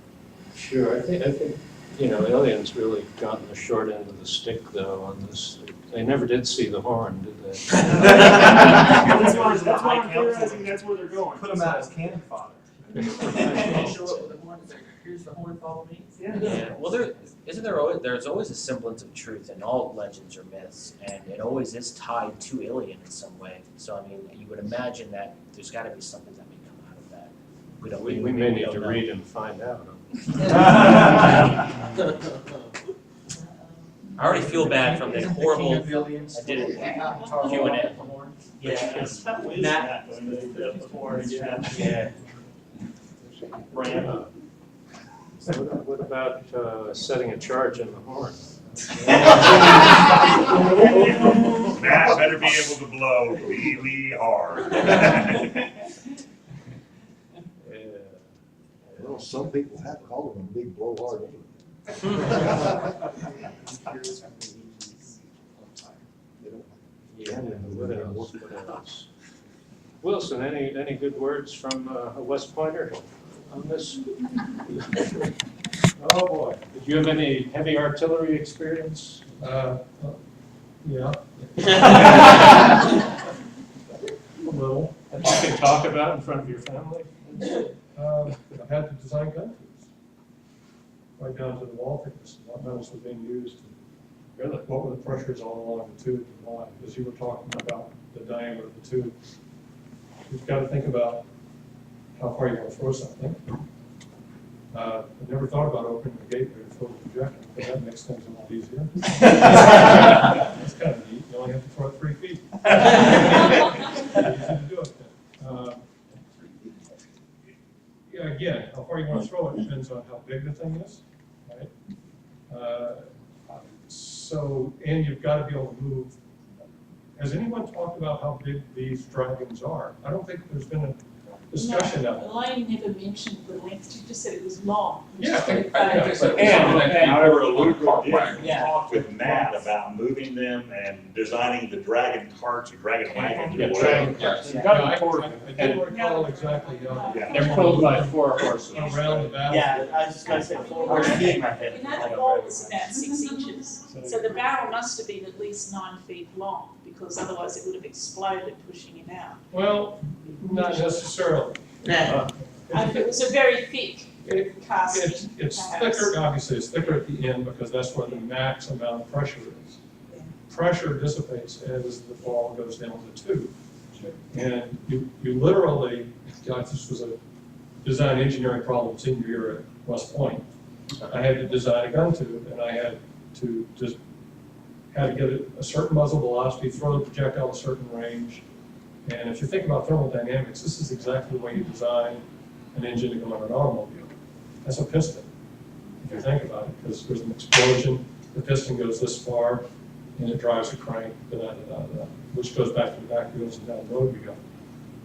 Sure, I think Alien's really gotten the short end of the stick though on this. They never did see the Horn, did they? That's why I'm theorizing that's where they're going. Put them out as cannon fodder. Here's the horn, follow me. Yeah. Well, there's always a semblance of truth in all legends or myths, and it always is tied to Ilion in some way. So I mean, you would imagine that there's got to be something that may come out of that. We may need to read and find out. I already feel bad from the horrible. I did it. Q&A. Yeah. Yeah. Ram. So what about setting a charge in the Horn? Matt better be able to blow really hard. Well, some people have called them big blowhard. What else? Wilson, any good words from a West Pointer on this? Oh, boy. Did you have any heavy artillery experience? Yeah. A little. You can to talk about in front of your family? I've had to design gun tubes, right down to the wall thickness, what metals were being used, Really? what were the pressures all along the tube and why, because you were talking about the diameter of the tube. You've got to think about how far you want to throw something. I never thought about opening the gateway to throw the projectile, but that makes things a lot easier. That's kind of neat, you only have to throw it 3 feet. Easy to do it then. Yeah, again, how far you want to throw it depends on how big the thing is, right? So, and you've got to be able to move. Has anyone talked about how big these dragons are? I don't think there's been a discussion of it. Elaine never mentioned the length, she just said it was long. Yeah, And talked with Matt about moving them and designing the dragon carts or dragon wagons or whatever. I didn't recall exactly. They're pulled by 4 horses. Around the battle. Yeah, I was just gonna say 4 horses. You know, the ball was about 6 inches, so the barrel must have been at least 9 feet long, because otherwise it would have exploded pushing him out. Well, not necessarily. It was a very thick casting. It's perhaps. thicker, obviously, it's thicker at the end because that's where the max amount of pressure is. Pressure dissipates as the ball goes down the tube. And you literally, God, this was a design engineering problem senior year at West Point. I had to design a gun tube, and I had to just had to get it a certain muzzle velocity, throw the projectile a certain range. And if you think about thermodynamics, this is exactly the way you design an engine to go in an automobile. That's a piston, if you think about it, because there's an explosion, the piston goes this far, and it drives a crank, which goes back to the back wheels and down the road we go.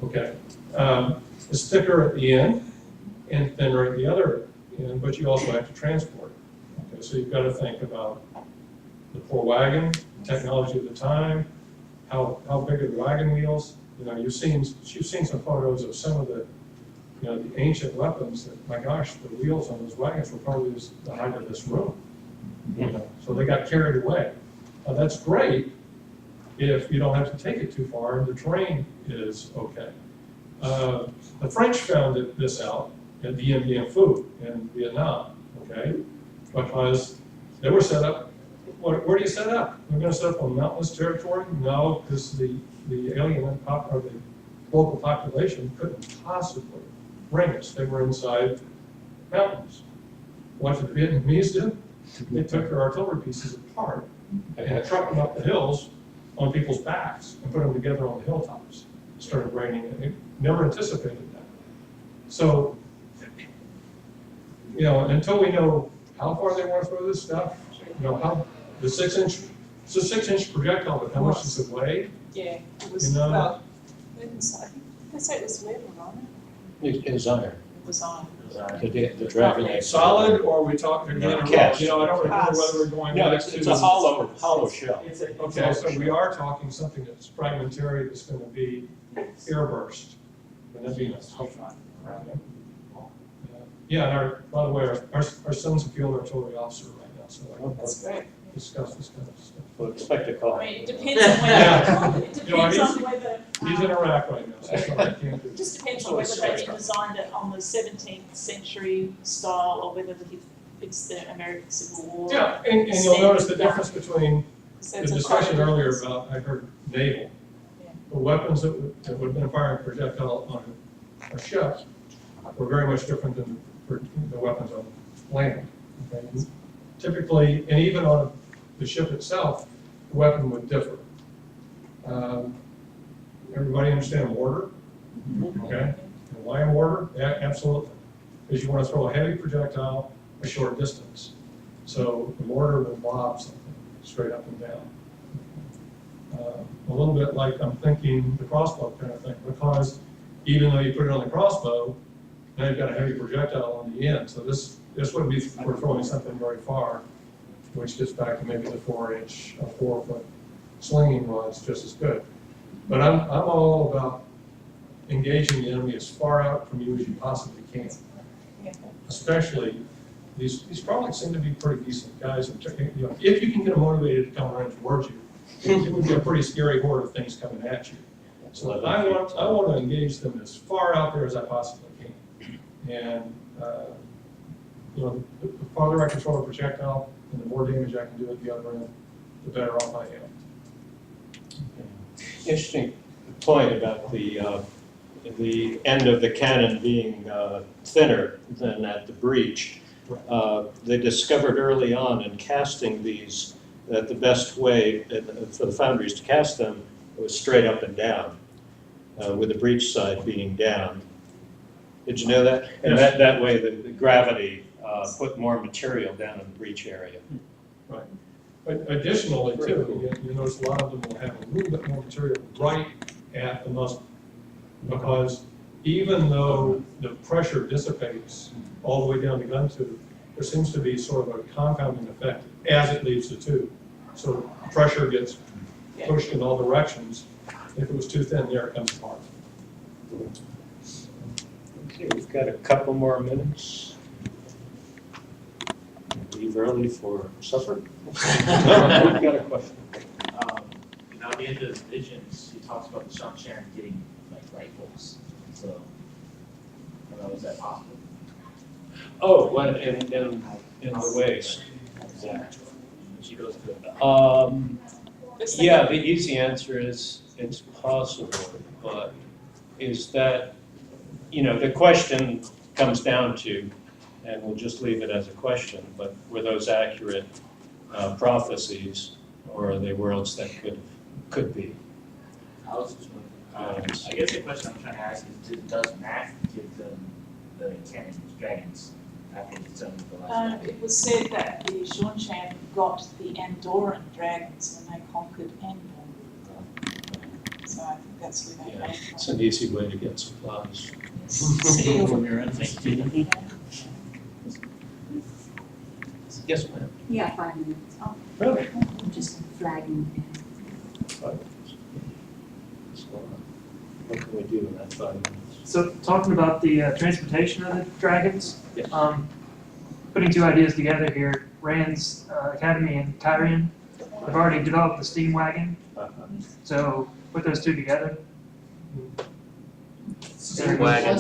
Okay. It's thicker at the end and thinner at the other end, but you also have to transport it. Okay, so you've got to think about the poor wagon, technology of the time, how big are the wagon wheels. You know, you've seen some photos of some of the, you know, the ancient weapons that, my gosh, the wheels on those wagons were probably the height of this room. You know, so they got carried away. Now that's great if you don't have to take it too far and the terrain is okay. The French found this out at Dien Bien Phu in Vietnam, okay, because they were set up. Where do you set up? We're going to set up on mountainous territory? No, because the alien or the local population couldn't possibly bring us. They were inside mountains. What did the Vietnamese do? They took their artillery pieces apart and trucked them up the hills on people's backs and put them together on the hilltops. It started raining, and they never anticipated that. So, you know, until we know how far they want to throw this stuff, you know, how the 6-inch projectile, but how much does it weigh? Yeah, it was, You know? well, it was, I think they say it was leather, wasn't it? It was iron. It was iron. The dragon. Solid, or are we talking again? Cast. You know, I don't remember whether we're going No, back it's to. a hollow shell. Okay, so we are talking something that's fragmentary, that's going to be airburst. And that'd be nice. Yeah, and by the way, our son's a field artillery officer right now, so I can discuss this kind of stuff. We'll expect a call. I mean, it depends on whether, it You know, depends on whether. He's in Iraq right now, so I can't do. It just depends on whether they designed it on the 17th century style or whether it's the American Civil War. Yeah, and you'll notice the standard difference between So the it's a discussion quite a earlier difference. about, I heard naval. The weapons that would have been firing projectile on a ship were very much different than the weapons on land. Okay? Typically, and even on the ship itself, the weapon would differ. Everybody understand a mortar? Okay? And why a mortar? Yeah, absolutely. Because you want to throw a heavy projectile a short distance. So the mortar will lob something straight up and down. A little bit like I'm thinking the crossbow kind of thing, because even though you put it on the crossbow, now you've got a heavy projectile on the end. So this would be for throwing something very far, which gets back to maybe the 4-inch or 4-foot slinging rod's just as good. But I'm all about engaging the enemy as far out from you as you possibly can. Especially these probably seem to be pretty decent guys. And, you know, if you can get them motivated to come running towards you, it would be a pretty scary horde of things coming at you. So I want to engage them as far out there as I possibly can. And, you know, the farther I control a projectile and the more damage I can do at the other end, the better off I am. Interesting point about the end of the cannon being thinner than at the breech. They discovered early on in casting these that the best way for the foundries to cast them was straight up and down, with the breech side being down. Did you know that? And that way the gravity put more material down in the breech area. Right. But additionally, too, you notice a lot of them will have a little bit more material right at the muzzle. Because even though the pressure dissipates all the way down the gun tube, there seems to be sort of a compounding effect as it leaves the tube. So pressure gets pushed in all directions. If it was too thin, there it comes apart. Okay, we've got a couple more minutes. Leave early for supper? No, we've got a question. Now, at the end of his visions, he talks about the Shanshan getting like rifles. So, I don't know, is that possible? Oh, what in the waste? She goes to Yeah, the easy answer is it's possible, but is that, you know, the question comes down to, and we'll just leave it as a question, but were those accurate prophecies, or are they worlds that could be? I was just wondering, I guess the question I'm trying to ask is, does Matt give them the cannons, dragons, after he's done with the last It was said that the Shanshan got the Andorran dragons when they conquered Andor. So I think that's where they came from. It's an easy way to get supplies. Steal from your own Yes, ma'am. Yeah, 5 minutes. Oh, Really? I'm just flagging. What can we do in that 5 minutes? So talking about the transportation of the dragons, putting two ideas together here, Rand's Academy and Tyrion have already developed the steam wagon. So put those two together. Steam wagon.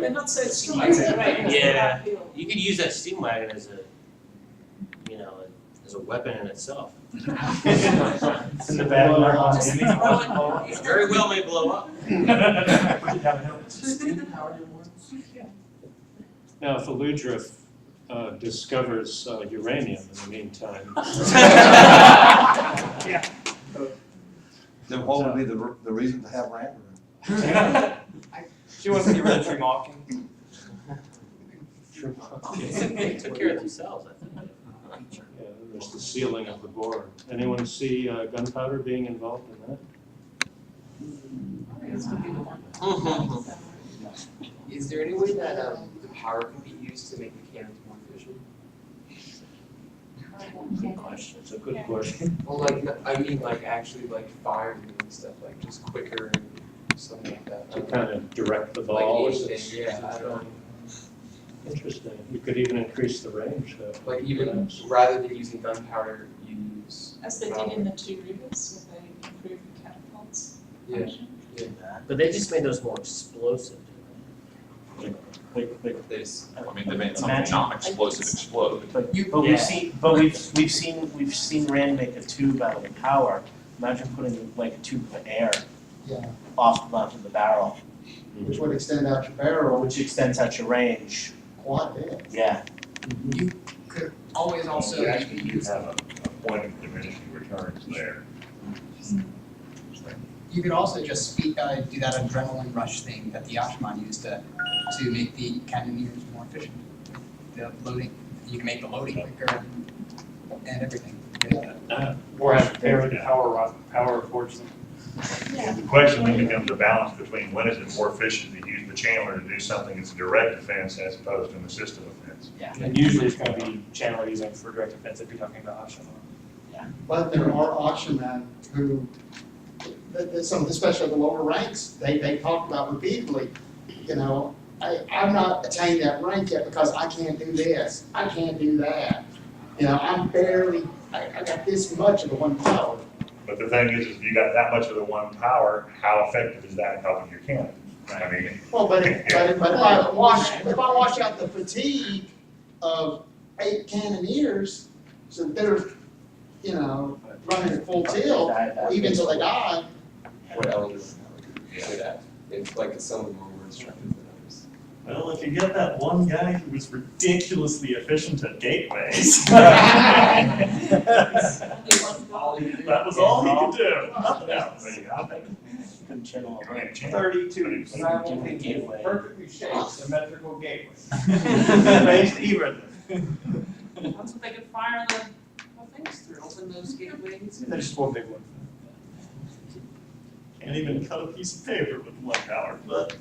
They're not so strong as the dragons. Yeah, you could use that steam wagon as a, you know, as a weapon in itself. In the back. It very well may blow up. Now, if Aludra discovers uranium in the meantime. Yeah. Then what would be the reason to have Rand? She wants to get rid of Tremalkin. They took care of themselves, I think. Yeah, there's the sealing of the board. Anyone see gunpowder being involved in that? Is there any way that the power can be used to make the cannons more efficient? Good question. It's a good question. Well, like, I mean, like, actually, like, firing and stuff, like, just quicker and something like that. To kind of direct the ball. Like anything, yeah, I don't. Interesting. You could even increase the range, though. Like, even rather than using gunpowder, you use. As they did in the Two Rivers, where they improved the catapults. Yeah. function. Yeah. But they just made those more explosive. Like this. I mean, they made something non-explosive explode. But we've seen Rand make a tube out of the power. Imagine putting like a tube of air Yeah, off the mouth of the barrel, which would extend out your barrel which extends out your range. quite a bit. Yeah. You could always also You actually do have a point of diminishing returns there. You could also just do that adrenaline rush thing that the Ashman used to make the cannoneers more efficient. The loading, you can make the loading quicker and everything. Or have power forge them. The question then becomes a balance between when is it more efficient to use the channeler to do something that's a direct defense as opposed to an assistive offense. Yeah, and usually it's going to be channeler using for direct defense if you're talking about Ashman. Yeah. But there are auctionmen who, some of the, especially the lower ranks, they talk about repeatedly, you know, I've not attained that rank yet because I can't do this, I can't do that. You know, I'm barely, I got this much of the one power. But But the thing is if you got that much of the one power, how effective is that in helping your cannon? I mean. Well, but if I wash out the fatigue of 8 cannoneers, so they're, you know, running at full tilt, even till they die. What elders say that. It's like some of them are more instructive than others. Well, if you get that one guy who was ridiculously efficient at gateways. That was all he could do. Nothing else. 32 simultaneous, perfectly shaped symmetrical gateways. Based evenly. That's what they could fire the things through, open those gateways. There's just one big one. Can't even cut a piece of paper with one power, but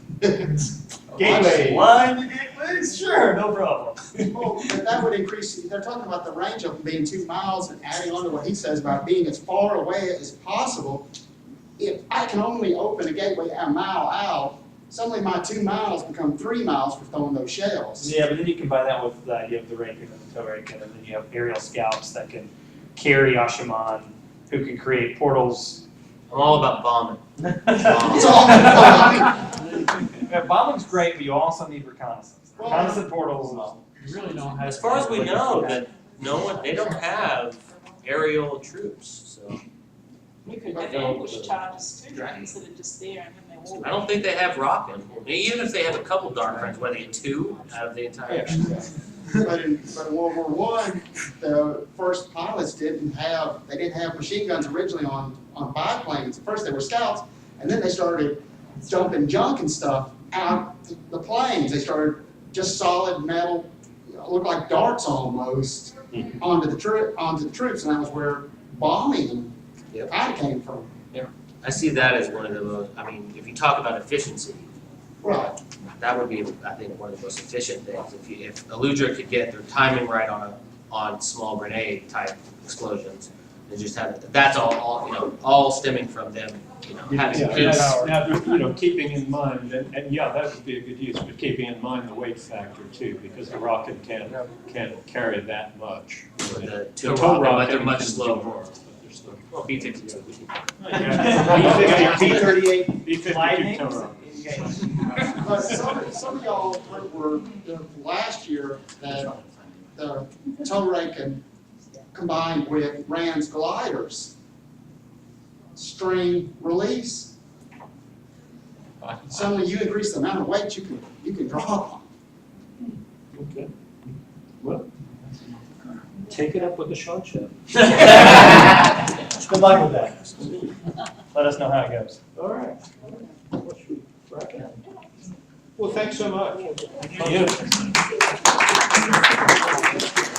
gateways, line gateways, sure, no problem. Well, that would increase, they're talking about the range of them being 2 miles and adding on to what he says about being as far away as possible. If I can only open a gateway a mile out, suddenly my 2 miles become 3 miles for throwing those shells. Yeah, but then you combine that with the idea of the Raken and the tow Raken, and then you have aerial scouts that can carry Ashaman, who can create portals. I'm all about bombing. It's all Yeah, bombing's great, but you also need reconnaissance. Reconnaissance portals. You really don't have. As far as we know, that they don't have aerial troops, so. You could have ambush charges too, dragons that are just there and then they walk. I don't think they have rocket. Even if they have a couple dark friends, whether they get 2 out of the entire. But in World War I, the first pilots didn't have machine guns originally on biplanes. At first they were scouts, and then they started dumping junk and stuff out the planes. They started just solid metal, looked like darts almost, onto the troops, and that was where bombing kind of came from. Yeah, I see that as one of the most, I mean, if you talk about efficiency, Right. that would be, I think, one of the most efficient things. If Aludra could get their timing right on small grenade type explosions, and just have that's all stemming from them, having Now, keeping in mind, and yeah, that would be a good use, but keeping in mind the weight factor too, because the rocket can't carry that much. The tow rocket, but they're much slower. Well, B-52. B-38, Lightning. tow rocket. But some of y'all were last year that the tow Raken combined with Rand's gliders, string release. Suddenly you increase the amount of weight you can draw. Okay. Well, take it up with the shot ship. Good luck with that. Let us know how it goes. All right. Well, thank you so much. Thank you.